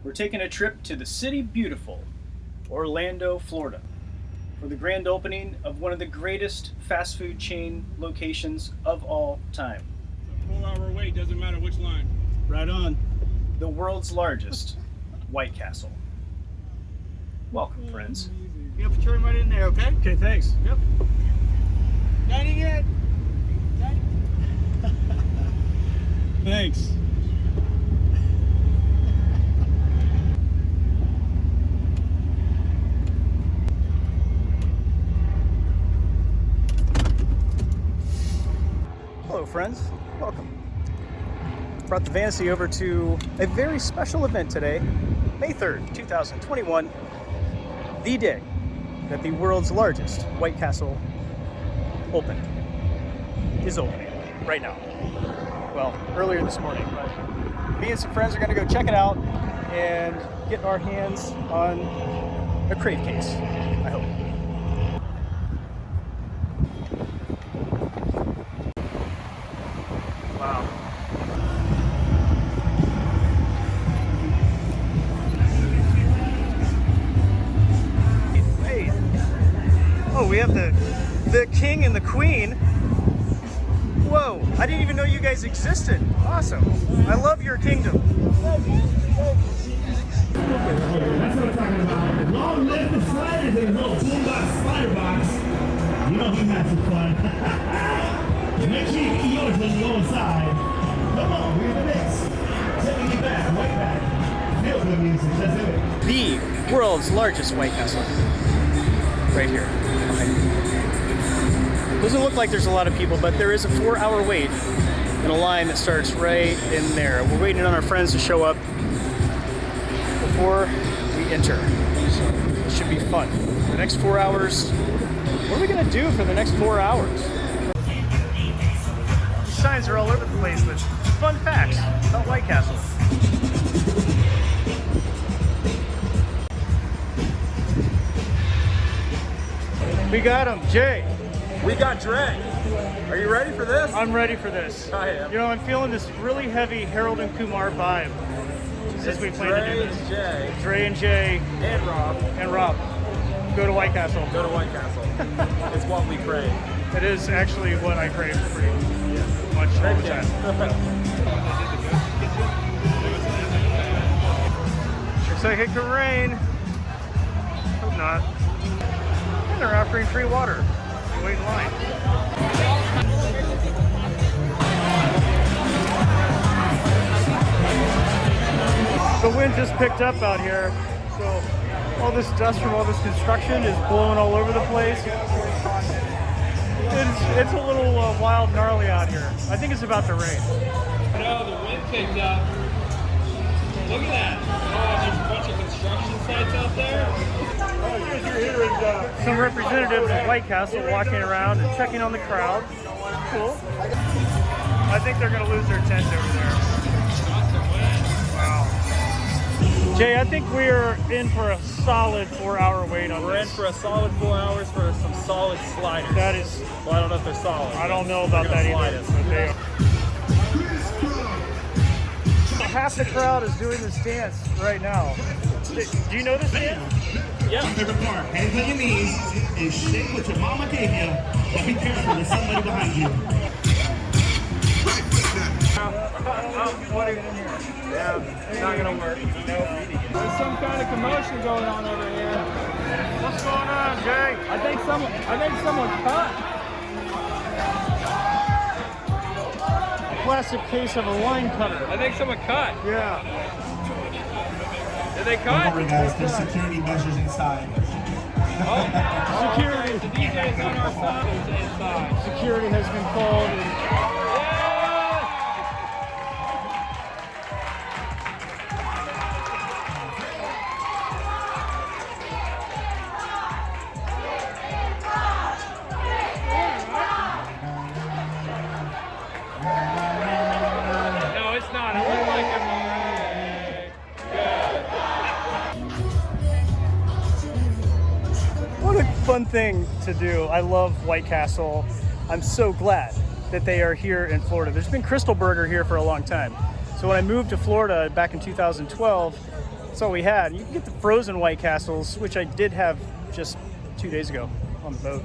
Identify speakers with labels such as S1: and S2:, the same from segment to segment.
S1: We're taking a trip to the city beautiful, Orlando, Florida, for the grand opening of one of the greatest fast food chain locations of all time.
S2: It's a 4-hour wait, doesn't matter which line.
S1: Right on. The world's largest White Castle. Welcome, friends.
S2: You have to turn right in there, okay?
S1: Okay, thanks.
S2: Yep. Dining in.
S1: Thanks. Hello, friends. Welcome. Brought the Vanity over to a very special event today, May 3rd, 2021, the day that the world's largest White Castle is opening right now. Well, earlier this morning, but me and some friends are gonna go check it out and get our hands on a crave case, I hope. Wow. Hey. Oh, we have the king and the queen. Whoa, I didn't even know you guys existed. Awesome. I love your kingdom.
S3: That's what I'm talking about. Long live the sliders and no boombox spider box. You know he had some fun. Make sure you eat yours when you go inside. Come on, we're in the mix. Taking you back, way back. Feel good music, let's do it.
S1: The world's largest White Castle. Right here. Doesn't look like there's a lot of people, but there is a 4-hour wait in a line that starts right in there. We're waiting on our friends to show up before we enter. So it should be fun. The next 4 hours, what are we gonna do for the next 4 hours? Signs are all over the place with fun facts about White Castle. We got him, Jay.
S4: We got Dre. Are you ready for this?
S1: I'm ready for this.
S4: I am.
S1: You know, I'm feeling this really heavy Harold and Kumar vibe. Since we plan to do this.
S4: Jay.
S1: Dre and Jay
S4: And Rob.
S1: and Rob go to White Castle.
S4: Go to White Castle. It's what we crave.
S1: It is actually what I crave pretty much all the time. Looks like it could rain. Hope not. And they're offering free water. Wait in line. The wind just picked up out here, so all this dust from all this construction is blowing all over the place. It's a little wild, gnarly out here. I think it's about to rain.
S2: No, the wind picked up. Look at that. Oh, there's a bunch of construction sites out there.
S1: Some representatives of White Castle walking around and checking on the crowd. Cool. I think they're going to lose their tent over there. Wow. Jay, I think we're in for a solid 4-hour wait on
S4: We're in
S1: this.
S4: for a solid 4 hours for some solid sliders.
S1: That is,
S4: Well, I don't know if they're solid.
S1: I don't know about that
S4: slide
S1: either.
S4: us.
S1: But they are. Half the crowd is doing this dance right now. Do you know this dance?
S4: Yeah.
S3: Favorite part, hands on your knees and shake what your mama gave you. But be careful, there's somebody behind you.
S4: Yeah, it's not gonna work.
S2: There's some kind of commotion going on over here.
S1: What's going on, Jay?
S2: I think someone cut.
S1: Classic case of a line cutter.
S2: I think someone cut.
S1: Yeah.
S2: Did they cut?
S3: Remember guys, there's security measures inside.
S1: Security.
S2: The DJ is on our side. It's inside.
S1: Security has been called.
S2: No, it's not. I look like him.
S1: What a fun thing to do. I love White Castle. I'm so glad that they are here in Florida. There's been Crystal Burger here for a long time. So when I moved to Florida back in 2012, That's all we had. You can get the frozen White Castles, which I did have just 2 days ago on the boat.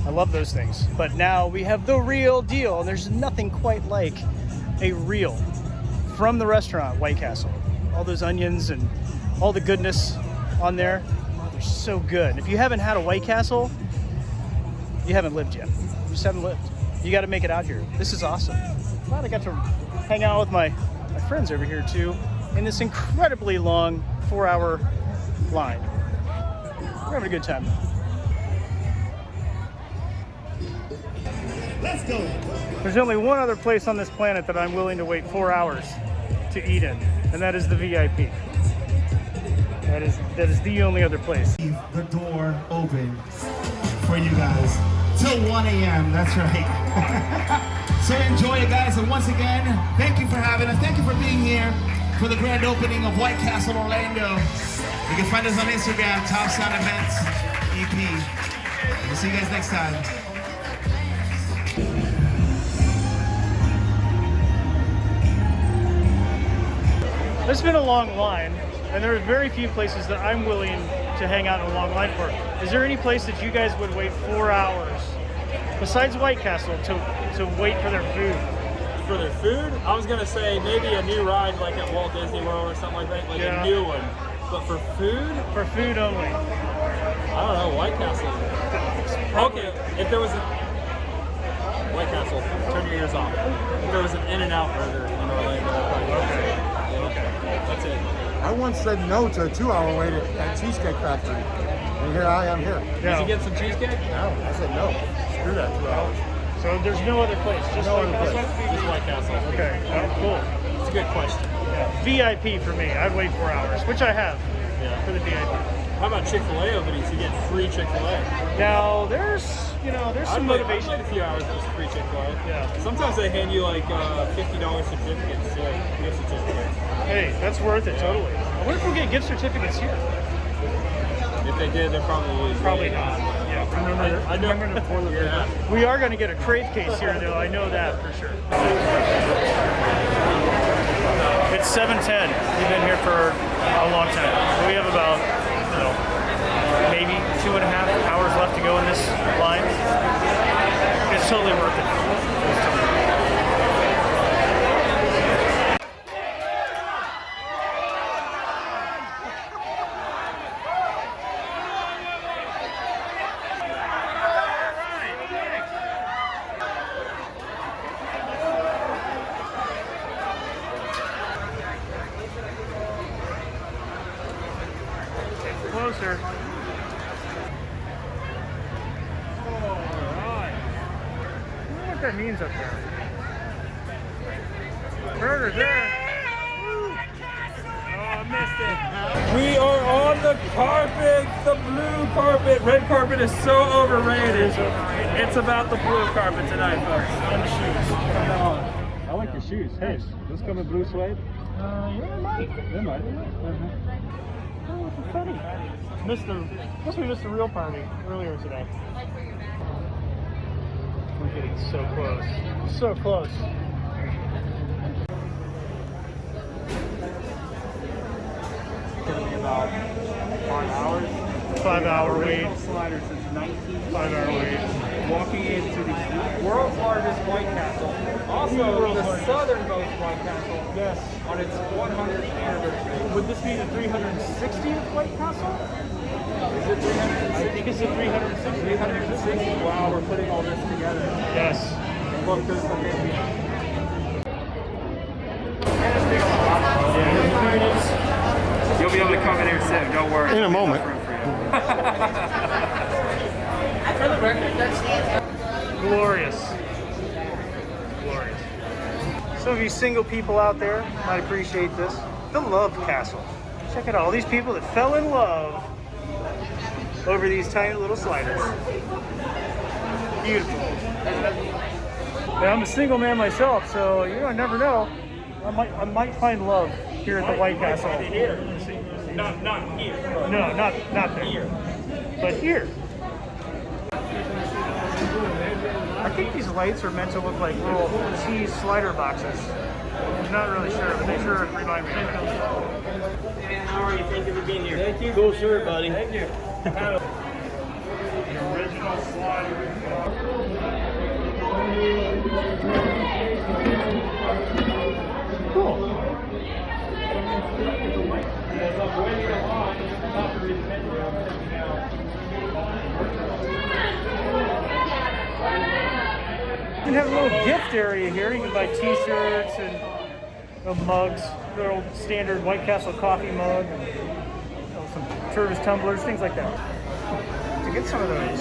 S1: I love those things. But now we have the real deal, and there's nothing quite like a real, from the restaurant, White Castle. All those onions and all the goodness on there, they're so good. And if you haven't had a White Castle, you haven't lived yet. You just haven't lived. You got to make it out here. This is awesome. Glad I got to hang out with my friends over here too in this incredibly long 4-hour line. We're having a good time.
S3: Let's go.
S1: There's only one other place on this planet that I'm willing to wait 4 hours to eat in, and that is the VIP. That is the only other place.
S3: Leave the door open for you guys till 1 a.m. That's right. So enjoy it, guys. And once again, thank you for having us. Thank you for being here for the grand opening of White Castle Orlando. You can find us on Instagram, Top Sound Events EP. We'll see you guys next time.
S1: It's been a long line, and there are very few places that I'm willing to hang out in a long line for. Is there any place that you guys would wait 4 hours, besides White Castle, to wait for their food?
S4: For their food, I was gonna say maybe a new ride like at Walt Disney World or something like that, like a new one. But for food?
S1: For food only.
S4: I don't know, White Castle. Okay, if there was a White Castle, turn your ears off. If there was an In-N-Out burger in Orlando, I'd probably go. Okay, that's it.
S5: I once said no to a 2-hour wait at Cheesecake Factory. And here I am here.
S1: Yeah.
S4: Did you get some cheesecake?
S5: No, I said no. Screw that 2 hours.
S1: So there's no other place, just
S5: No
S1: White
S5: other
S1: Castle?
S5: place.
S4: Just White Castle.
S1: Okay, cool.
S4: It's a good question.
S1: Yeah. VIP for me, I'd wait 4 hours, which I have for the VIP.
S4: How about Chick-fil-A openings? You get free Chick-fil-A.
S1: Now, there's some motivation.
S4: I'd wait a few hours for free Chick-fil-A.
S1: Yeah.
S4: Sometimes they hand you like $50 certificates, gift certificates.
S1: Hey, that's worth it, totally. I wonder if we'll get gift certificates here.
S4: If they did, they're
S1: Probably not. Yeah,
S4: I know.
S1: remember to pour them in.
S4: Yeah.
S1: We are going to get a crave case here, though. I know that for sure. It's 7:10. We've been here for a long time. We have about, maybe 2.5 hours left to go in this line. It's totally worth it. It's totally worth it. Closer. Alright. I wonder what that means up there. Burger there. Oh, I missed it.
S4: We are on the carpet, the blue carpet. Red carpet is so overrated. It's about the blue carpet tonight, folks.
S1: And the shoes.
S4: I like your shoes. Hey, those come in blue suede?
S1: Yeah, it might.
S4: They might.
S1: Oh, it's funny. Must we missed the real party earlier today. We're getting so close. So close.
S4: It's going to be about 5 hours.
S1: 5 hour wait.
S4: Slider since 19.
S1: 5 hour wait.
S4: Walking into the world's largest White Castle. Also, the southernmost White Castle.
S1: Yes.
S4: On its 100th anniversary.
S1: Would this be the 360th White Castle?
S4: Is it 360?
S1: I think it's the 360th.
S4: 360. Wow, we're putting all this together.
S1: Yes.
S4: Look, there's the baby. You'll be able to come in here soon. Don't worry.
S5: In a moment.
S2: For the record, that's
S1: Glorious. Glorious. Some of you single people out there might appreciate this. The Love Castle. Check it out. All these people that fell in love over these tiny little sliders. Beautiful. And I'm a single man myself, so I never know. I might find love here at the White Castle.
S4: Here. Not here.
S1: No, not there.
S4: Here.
S1: But here. I think these lights are meant to look like little cheese slider boxes. I'm not really sure, but they sure remind me.
S2: How are you? Thank you for being here.
S1: Thank you. Cool shirt, buddy.
S2: Thank you.
S3: The original slider.
S1: Cool. You can have a little gift area here. You can buy t-shirts and mugs, little standard White Castle coffee mug, and some service tumblers, things like that. To get some of those.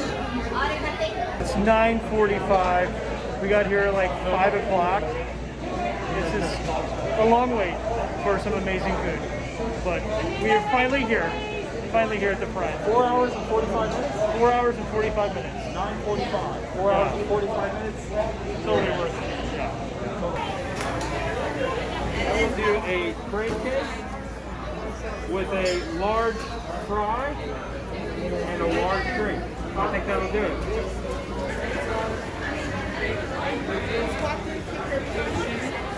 S1: It's 9:45. We got here at like 5 o'clock. This is a long wait for some amazing food. But we are finally here. Finally here at the front.
S4: 4 hours and 45 minutes?
S1: 4 hours and 45 minutes.
S4: 9:45. 4 hours and 45 minutes?
S1: Totally worth it. Yeah.
S2: I will do a crave cake with a large fry and a large drink. I think that'll do it.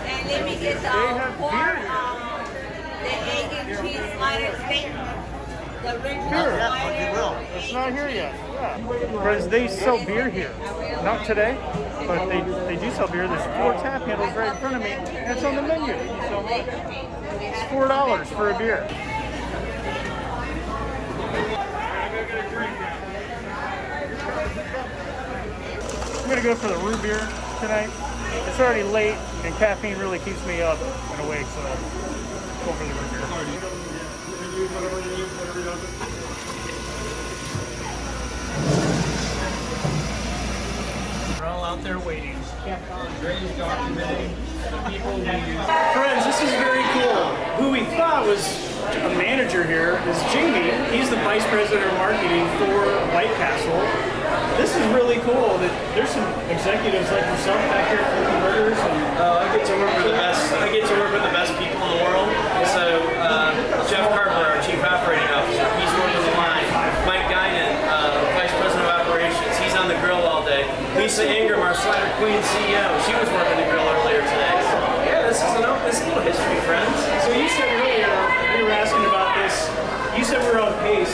S6: And let me get the pork, the egg and cheese slider steak. The original slider.
S1: It's not here yet. Yeah. Friends, they sell beer here. Not today, but they do sell beer. There's 4 tap handles right in front of me, and it's on the menu. So it's $4 for a beer. I'm gonna go for the root beer tonight. It's already late, and caffeine really keeps me up and awake, so go for the root beer. We're all out there waiting. Friends, this is very cool. Who we thought was a manager here is Jamie. He's the vice president of marketing for White Castle. This is really cool that there's some executives like yourself back here flipping burgers. And
S7: I get to work with the best. I get to work with the best people in the world. So Jeff Carver, our chief operating officer, he's working the line. Mike Guinan, vice president of operations, he's on the grill all day. Lisa Ingram, our Slider Queen CEO, she was working the grill earlier today. So, yeah, this is a little history, friends.
S1: so you said earlier, we were asking about this, you said we're on pace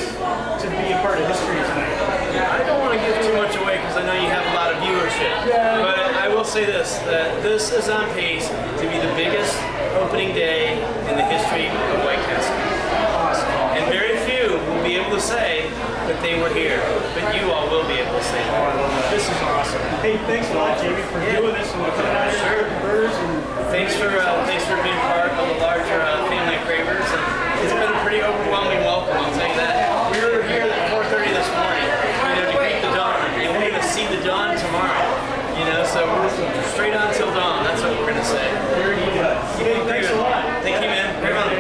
S1: to be a part of history tonight.
S7: I don't want to give too much away because I know you have a lot of viewership.
S1: Yeah.
S7: But I will say this, that this is on pace to be the biggest opening day in the history of White Castle.
S1: Awesome.
S7: And very few will be able to say that they were here, but you all will be able to say that.
S1: This is awesome. Hey, thanks a lot, Jamie, for doing this and coming out here with burgers. And
S7: Thanks for being part of the larger family of cravers. And it's been a pretty overwhelming welcome, I'll tell you that. We were here at 4:30 this morning, to greet the dawn, and we're going to see the dawn tomorrow. So we're straight on till dawn. That's what we're going to say.
S1: hey, thanks a lot.
S7: Thank you, man. Great on.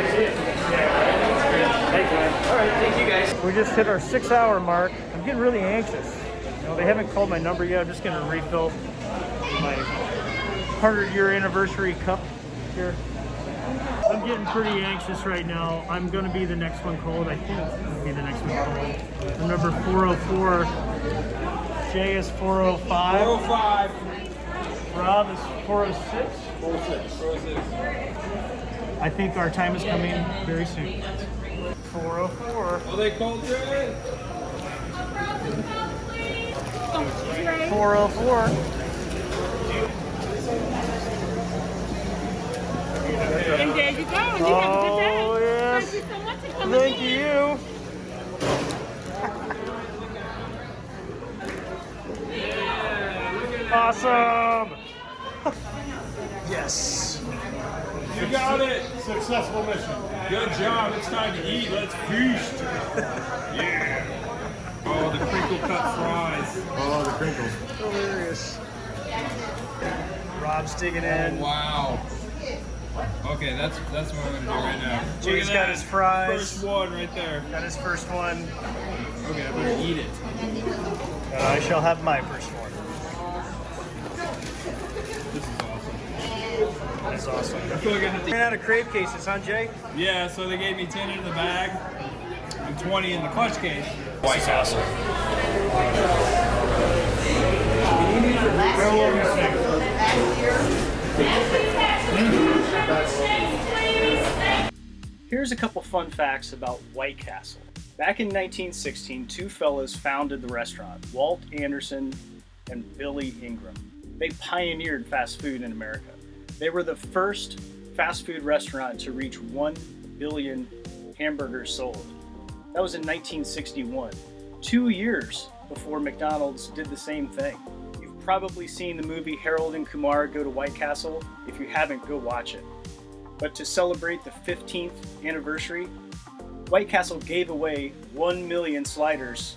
S1: Thanks, man.
S7: All right, thank you guys.
S1: We just hit our 6-hour mark. I'm getting really anxious. They haven't called my number yet. I'm just going to refill my 100-year anniversary cup here. I'm getting pretty anxious right now. I'm going to be the next one called. I think I'm going to be the next one called. I'm number 404. Jay is 405.
S2: 405.
S1: Rob is 406. 406. I think our time is coming very soon. 404.
S2: Oh, they called Dre.
S1: 404.
S8: And there you go. And you have a good day.
S1: Oh, yes.
S8: Thank you so much for coming
S1: Thank
S8: in.
S1: you. Awesome. Yes.
S2: You got it.
S3: Successful mission.
S2: Good job. It's time to eat. Let's feast. Yeah. Oh, the crinkle cut fries.
S5: Oh, the crinkles.
S1: Hilarious. Rob's digging in.
S2: Wow. Okay, that's what I'm gonna do right now.
S1: Jay's
S2: Look at
S1: got
S2: that.
S1: his fries.
S2: First one right there.
S1: Got his first one.
S2: Okay, I'm gonna eat it.
S1: I shall have my first one.
S2: This is awesome.
S1: That's awesome.
S2: I feel like I have to.
S1: Ran out of crave cases, huh, Jay?
S2: Yeah, so they gave me 10 in the bag and 20 in the clutch case.
S1: White Castle. Here's a couple fun facts about White Castle. Back in 1916, two fellas founded the restaurant, Walt Anderson and Billy Ingram. They pioneered fast food in America. They were the first fast food restaurant to reach 1 billion hamburgers sold. That was in 1961, 2 years before McDonald's did the same thing. You've probably seen the movie Harold and Kumar Go to White Castle. If you haven't, go watch it. But to celebrate the 15th anniversary, White Castle gave away 1 million sliders,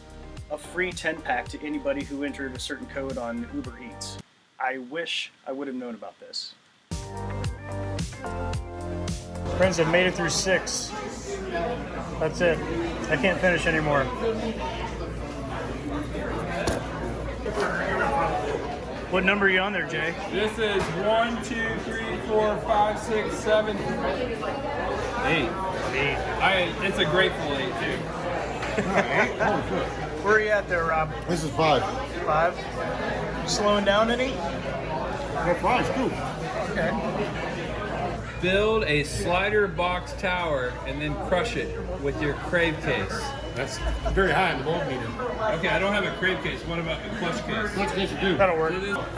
S1: a free 10-pack to anybody who entered a certain code on Uber Eats. I wish I would have known about this. Friends, I've made it through 6. That's it. I can't finish anymore. What number are you on there, Jay?
S2: This is 1, 2, 3, 4, 5, 6, 7, 8. It's a grateful 8 too.
S1: Where are you at there, Rob?
S5: This is 5.
S1: 5? You slowing down any?
S5: Well, 5's cool.
S1: Okay.
S2: Build a slider box tower and then crush it with your crave case.
S5: That's very high in the mold meter.
S2: Okay, I don't have a crave case. What about a clutch case?
S5: Clutch case you do.
S1: That'll work.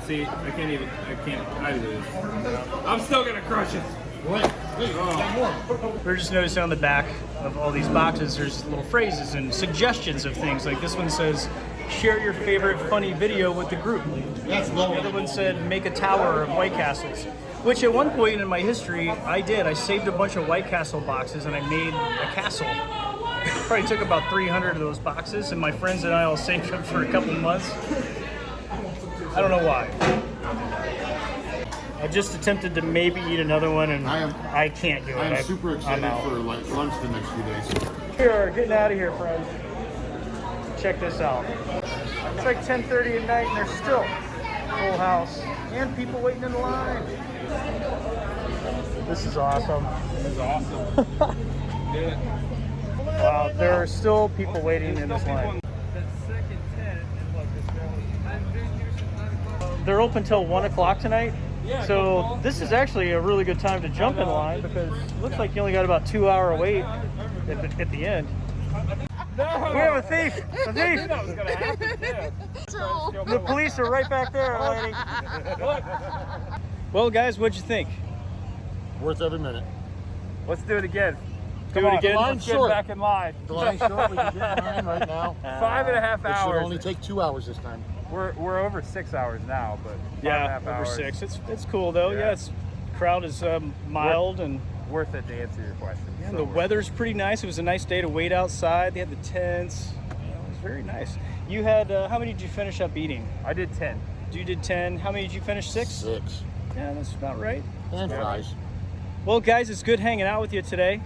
S2: See, I lose. I'm still gonna crush it.
S5: Wait, got more.
S1: We're just noticing on the back of all these boxes, there's little phrases and suggestions of things. Like this one says, share your favorite funny video with the group.
S5: That's
S1: The
S5: low.
S1: other one said, make a tower of White Castles. Which at one point in my history, I did. I saved a bunch of White Castle boxes and I made a castle. Probably took about 300 of those boxes, and my friends and I all saved them for a couple months. I don't know why. I just attempted to maybe eat another one, and I can't do it.
S5: I am super excited
S1: I'm out.
S5: for like lunch the next few days.
S1: Here, getting out of here, friends. Check this out. It's like 10:30 at night, and there's still full house and people waiting in line. This is awesome.
S2: This is awesome. Yeah.
S1: Wow, there are still people waiting in this line. They're open till 1 o'clock tonight. So this is actually a really good time to jump in line because it looks like you only got about 2 hour wait at the end. No. We have a thief! A thief!
S2: That was gonna happen too.
S1: The police are right back there, lady. Well, guys, what'd you think?
S5: Worth every minute.
S2: Let's do it again.
S1: Do it again?
S5: Line's
S2: Get
S5: short.
S2: back in line.
S5: The line's short. We can get in line right now.
S2: 5.5
S5: It should
S2: hours.
S5: only take 2 hours this time.
S2: We're over 6 hours now, but 5.5
S1: over
S2: hours.
S1: 6. It's cool though. Yeah, crowd is mild and
S2: Worth it to answer your question.
S1: yeah,
S2: So
S1: the
S2: worth
S1: weather's pretty nice. It was a nice day to wait outside. They had the tents. It was very nice. You had how many did you finish up eating?
S2: it. I did 10.
S1: You did 10. How many did you finish? 6?
S5: 6.
S1: Yeah, that's about right.
S5: And fries.
S1: Well, guys, it's good hanging out with you today.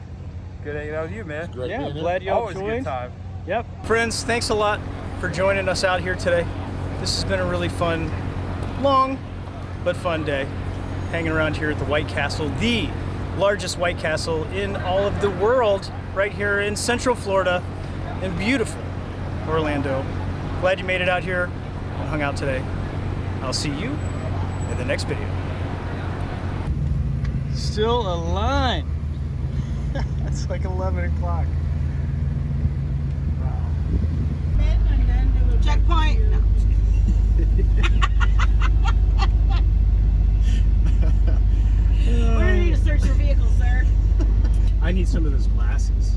S2: Good hanging out with you, man.
S5: Great
S1: Yeah,
S5: being here.
S1: glad y'all
S2: Always a good
S1: joined.
S2: time.
S1: Yep. Friends, thanks a lot for joining us out here today. This has been a really fun, long, but fun day. Hanging around here at the White Castle, the largest White Castle in all of the world, right here in Central Florida in beautiful Orlando. Glad you made it out here and hung out today. I'll see you in the next video. Still a line. It's like 11 o'clock.
S6: Checkpoint. No. We're gonna need to search your vehicle, sir.
S1: I need some of those glasses.